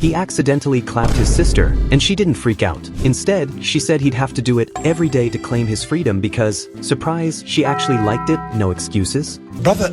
He accidentally clapped his sister, and she didn't freak out. Instead, she said he'd have to do it every day to claim his freedom because, surprise, she actually liked it, no excuses. Brother,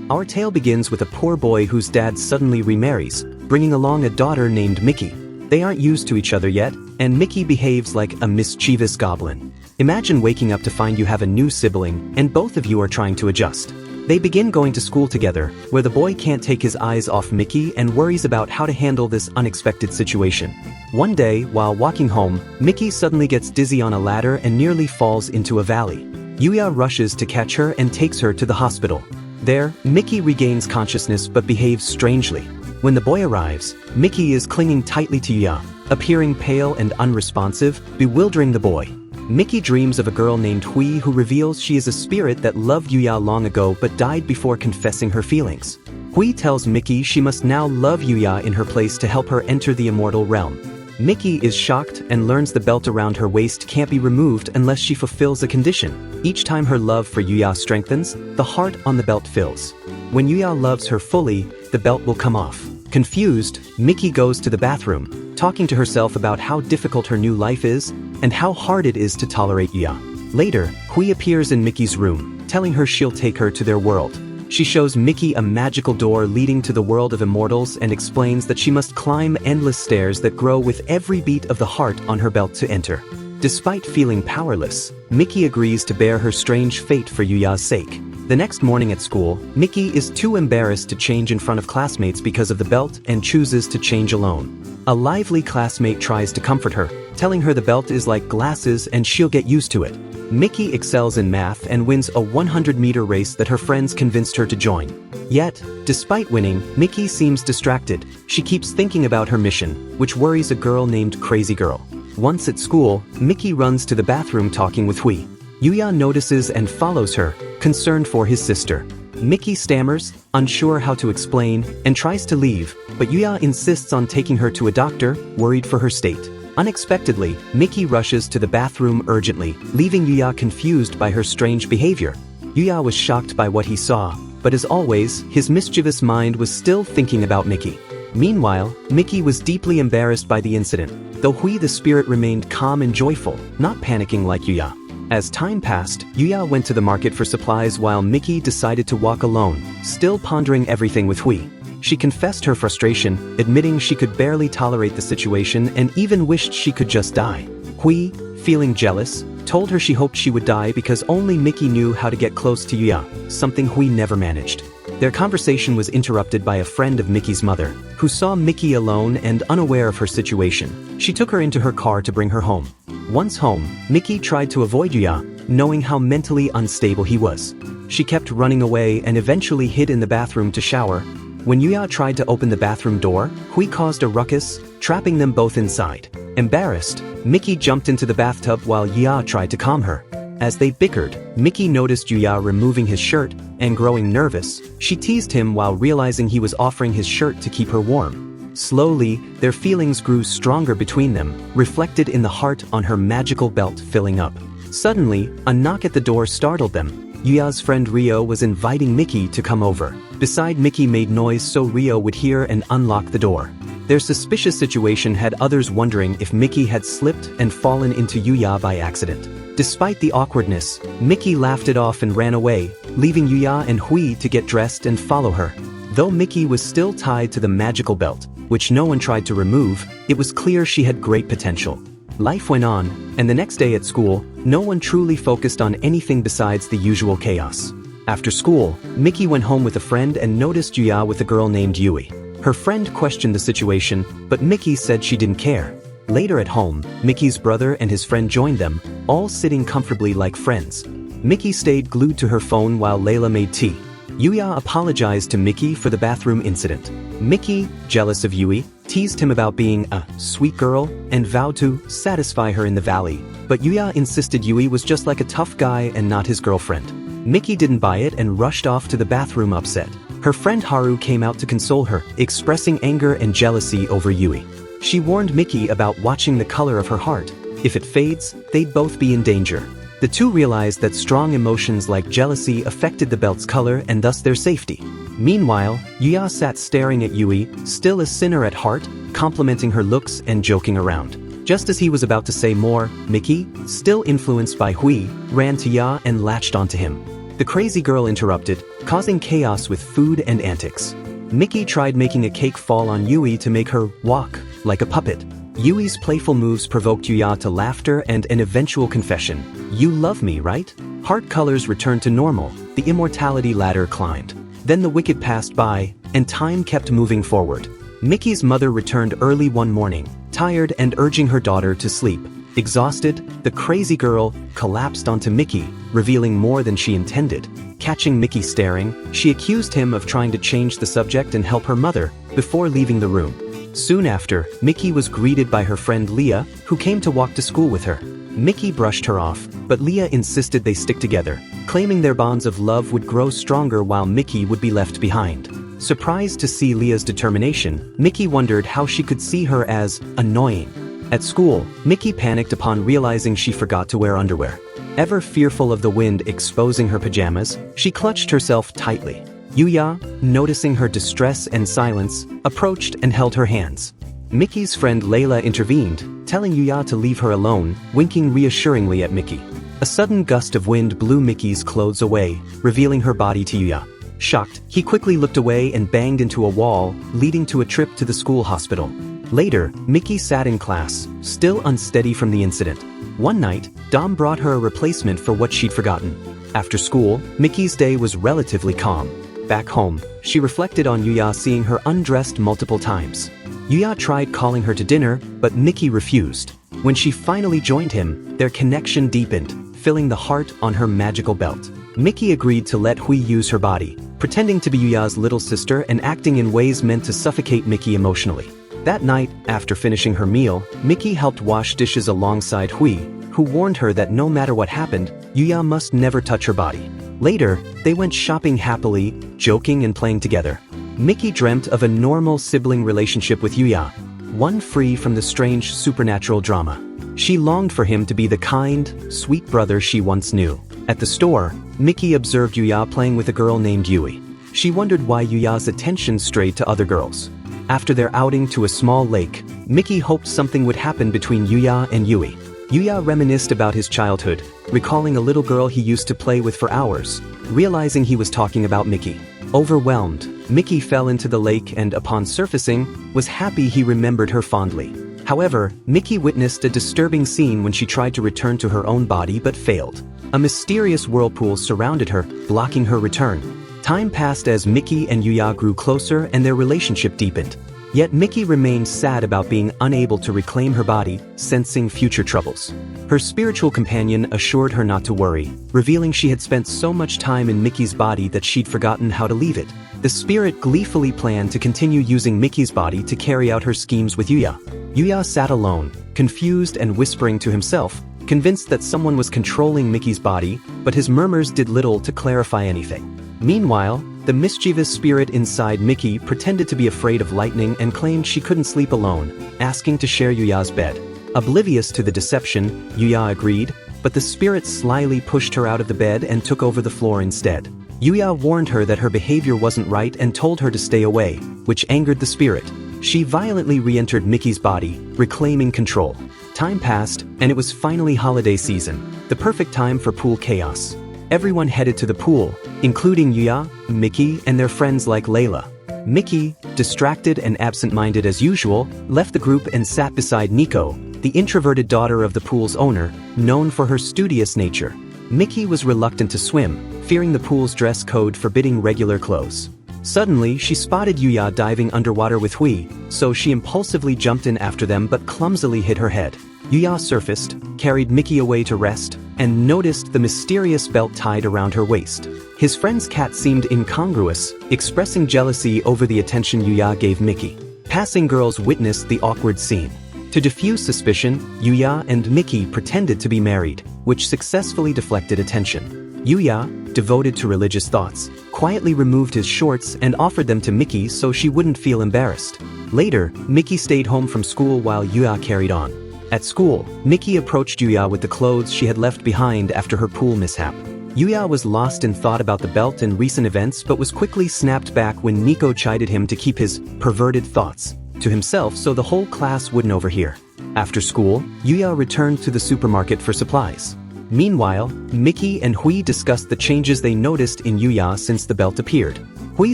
Our tale begins with a poor boy whose dad suddenly remarries, bringing along a daughter named Mickey. They aren't used to each other yet, and Mickey behaves like a mischievous goblin. Imagine waking up to find you have a new sibling, and both of you are trying to adjust. They begin going to school together, where the boy can't take his eyes off Mickey and worries about how to handle this unexpected situation. One day, while walking home, Mickey suddenly gets dizzy on a ladder and nearly falls into a valley. Yuya rushes to catch her and takes her to the hospital. There, Mickey regains consciousness but behaves strangely. When the boy arrives, Mickey is clinging tightly to Yuya, appearing pale and unresponsive, bewildering the boy. Mickey dreams of a girl named Hui who reveals she is a spirit that loved Yuya long ago but died before confessing her feelings. Hui tells Mickey she must now love Yuya in her place to help her enter the immortal realm. Mickey is shocked and learns the belt around her waist can't be removed unless she fulfills a condition. Each time her love for Yuya strengthens, the heart on the belt fills. When Yuya loves her fully, the belt will come off. Confused, Mickey goes to the bathroom, talking to herself about how difficult her new life is and how hard it is to tolerate Yuya. Later, Hui appears in Mickey's room, telling her she'll take her to their world. She shows Mickey a magical door leading to the world of immortals and explains that she must climb endless stairs that grow with every beat of the heart on her belt to enter. Despite feeling powerless, Mickey agrees to bear her strange fate for Yuya's sake. The next morning at school, Mickey is too embarrassed to change in front of classmates because of the belt and chooses to change alone. A lively classmate tries to comfort her, telling her the belt is like glasses and she'll get used to it. Mickey excels in math and wins a 100-meter race that her friends convinced her to join. Yet, despite winning, Mickey seems distracted. She keeps thinking about her mission, which worries a girl named Crazy Girl. Once at school, Mickey runs to the bathroom talking with Hui. Yuya notices and follows her, concerned for his sister. Mickey stammers, unsure how to explain, and tries to leave, but Yuya insists on taking her to a doctor, worried for her state. Unexpectedly, Mickey rushes to the bathroom urgently, leaving Yuya confused by her strange behavior. Yuya was shocked by what he saw, but as always, his mischievous mind was still thinking about Mickey. Meanwhile, Mickey was deeply embarrassed by the incident, though Hui the spirit remained calm and joyful, not panicking like Yuya. As time passed, Yuya went to the market for supplies while Mickey decided to walk alone, still pondering everything with Hui. She confessed her frustration, admitting she could barely tolerate the situation and even wished she could just die. Hui, feeling jealous, told her she hoped she would die because only Mickey knew how to get close to Yuya, something Hui never managed. Their conversation was interrupted by a friend of Mickey's mother, who saw Mickey alone and unaware of her situation. She took her into her car to bring her home. Once home, Mickey tried to avoid Yuya, knowing how mentally unstable he was. She kept running away and eventually hid in the bathroom to shower. When Yuya tried to open the bathroom door, Hui caused a ruckus, trapping them both inside. Embarrassed, Mickey jumped into the bathtub while Yuya tried to calm her. As they bickered, Mickey noticed Yuya removing his shirt, and growing nervous, she teased him while realizing he was offering his shirt to keep her warm. Slowly, their feelings grew stronger between them, reflected in the heart on her magical belt filling up. Suddenly, a knock at the door startled them. Yuya's friend Rio was inviting Mickey to come over. Beside Mickey made noise so Rio would hear and unlock the door. Their suspicious situation had others wondering if Mickey had slipped and fallen into Yuya by accident. Despite the awkwardness, Mickey laughed it off and ran away, leaving Yuya and Hui to get dressed and follow her. Though Mickey was still tied to the magical belt, which no one tried to remove, it was clear she had great potential. Life went on, and the next day at school, no one truly focused on anything besides the usual chaos. After school, Mickey went home with a friend and noticed Yuya with a girl named Yui. Her friend questioned the situation, but Mickey said she didn't care. Later at home, Mickey's brother and his friend joined them, all sitting comfortably like friends. Mickey stayed glued to her phone while Layla made tea. Yuya apologized to Mickey for the bathroom incident. Mickey, jealous of Yui, teased him about being a sweet girl and vowed to satisfy her in the valley, but Yuya insisted Yui was just like a tough guy and not his girlfriend. Mickey didn't buy it and rushed off to the bathroom upset. Her friend Haru came out to console her, expressing anger and jealousy over Yui. She warned Mickey about watching the color of her heart. If it fades, they'd both be in danger. The two realized that strong emotions like jealousy affected the belt's color and thus their safety. Meanwhile, Yuya sat staring at Yui, still a sinner at heart, complimenting her looks and joking around. Just as he was about to say more, Mickey, still influenced by Hui, ran to Ya and latched onto him. The crazy girl interrupted, causing chaos with food and antics. Mickey tried making a cake fall on Yui to make her walk like a puppet. Yui's playful moves provoked Yuya to laughter and an eventual confession. "You love me, right?" Heart colors returned to normal, the immortality ladder climbed. Then the wicked passed by, and time kept moving forward. Mickey's mother returned early one morning, tired and urging her daughter to sleep. Exhausted, the crazy girl collapsed onto Mickey, revealing more than she intended. Catching Mickey staring, she accused him of trying to change the subject and help her mother, before leaving the room. Soon after, Mickey was greeted by her friend Leah, who came to walk to school with her. Mickey brushed her off, but Leah insisted they stick together, claiming their bonds of love would grow stronger while Mickey would be left behind. Surprised to see Leah's determination, Mickey wondered how she could see her as annoying. At school, Mickey panicked upon realizing she forgot to wear underwear. Ever fearful of the wind exposing her pajamas, she clutched herself tightly. Yuya, noticing her distress and silence, approached and held her hands. Mickey's friend Layla intervened, telling Yuya to leave her alone, winking reassuringly at Mickey. A sudden gust of wind blew Mickey's clothes away, revealing her body to Yuya. Shocked, he quickly looked away and banged into a wall, leading to a trip to the school hospital. Later, Mickey sat in class, still unsteady from the incident. One night, Dom brought her a replacement for what she'd forgotten. After school, Mickey's day was relatively calm. Back home, she reflected on Yuya seeing her undressed multiple times. Yuya tried calling her to dinner, but Mickey refused. When she finally joined him, their connection deepened, filling the heart on her magical belt. Mickey agreed to let Hui use her body, pretending to be Yuya's little sister and acting in ways meant to suffocate Mickey emotionally. That night, after finishing her meal, Mickey helped wash dishes alongside Hui, who warned her that no matter what happened, Yuya must never touch her body. Later, they went shopping happily, joking and playing together. Mickey dreamt of a normal sibling relationship with Yuya, one free from the strange supernatural drama. She longed for him to be the kind, sweet brother she once knew. At the store, Mickey observed Yuya playing with a girl named Yui. She wondered why Yuya's attention strayed to other girls. After their outing to a small lake, Mickey hoped something would happen between Yuya and Yui. Yuya reminisced about his childhood, recalling a little girl he used to play with for hours, realizing he was talking about Mickey. Overwhelmed, Mickey fell into the lake and upon surfacing, was happy he remembered her fondly. However, Mickey witnessed a disturbing scene when she tried to return to her own body but failed. A mysterious whirlpool surrounded her, blocking her return. Time passed as Mickey and Yuya grew closer and their relationship deepened. Yet Mickey remained sad about being unable to reclaim her body, sensing future troubles. Her spiritual companion assured her not to worry, revealing she had spent so much time in Mickey's body that she'd forgotten how to leave it. The spirit gleefully planned to continue using Mickey's body to carry out her schemes with Yuya. Yuya sat alone, confused and whispering to himself, convinced that someone was controlling Mickey's body, but his murmurs did little to clarify anything. Meanwhile, the mischievous spirit inside Mickey pretended to be afraid of lightning and claimed she couldn't sleep alone, asking to share Yuya's bed. Oblivious to the deception, Yuya agreed, but the spirit slyly pushed her out of the bed and took over the floor instead. Yuya warned her that her behavior wasn't right and told her to stay away, which angered the spirit. She violently re-entered Mickey's body, reclaiming control. Time passed, and it was finally holiday season, the perfect time for pool chaos. Everyone headed to the pool, including Yuya, Mickey, and their friends like Layla. Mickey, distracted and absent-minded as usual, left the group and sat beside Nico, the introverted daughter of the pool's owner, known for her studious nature. Mickey was reluctant to swim, fearing the pool's dress code forbidding regular clothes. Suddenly, she spotted Yuya diving underwater with Hui, so she impulsively jumped in after them but clumsily hit her head. Yuya surfaced, carried Mickey away to rest, and noticed the mysterious belt tied around her waist. His friend's cat seemed incongruous, expressing jealousy over the attention Yuya gave Mickey. Passing girls witnessed the awkward scene. To diffuse suspicion, Yuya and Mickey pretended to be married, which successfully deflected attention. Yuya, devoted to religious thoughts, quietly removed his shorts and offered them to Mickey so she wouldn't feel embarrassed. Later, Mickey stayed home from school while Yuya carried on. At school, Mickey approached Yuya with the clothes she had left behind after her pool mishap. Yuya was lost in thought about the belt and recent events but was quickly snapped back when Nico chided him to keep his perverted thoughts to himself so the whole class wouldn't overhear. After school, Yuya returned to the supermarket for supplies. Meanwhile, Mickey and Hui discussed the changes they noticed in Yuya since the belt appeared. Hui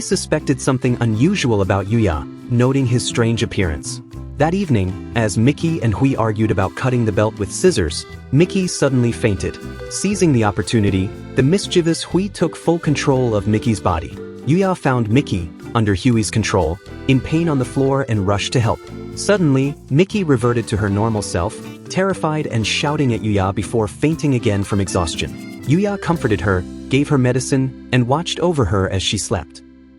suspected something unusual about Yuya, noting his strange appearance. That evening, as Mickey and Hui argued about cutting the belt with scissors, Mickey suddenly fainted. Seizing the opportunity, the mischievous Hui took full control of Mickey's body. Yuya found Mickey, under Hui's control, in pain on the floor and rushed to help. Suddenly, Mickey reverted to her normal self, terrified and shouting at Yuya before fainting again from exhaustion. Yuya comforted her, gave her medicine, and watched over her as she slept.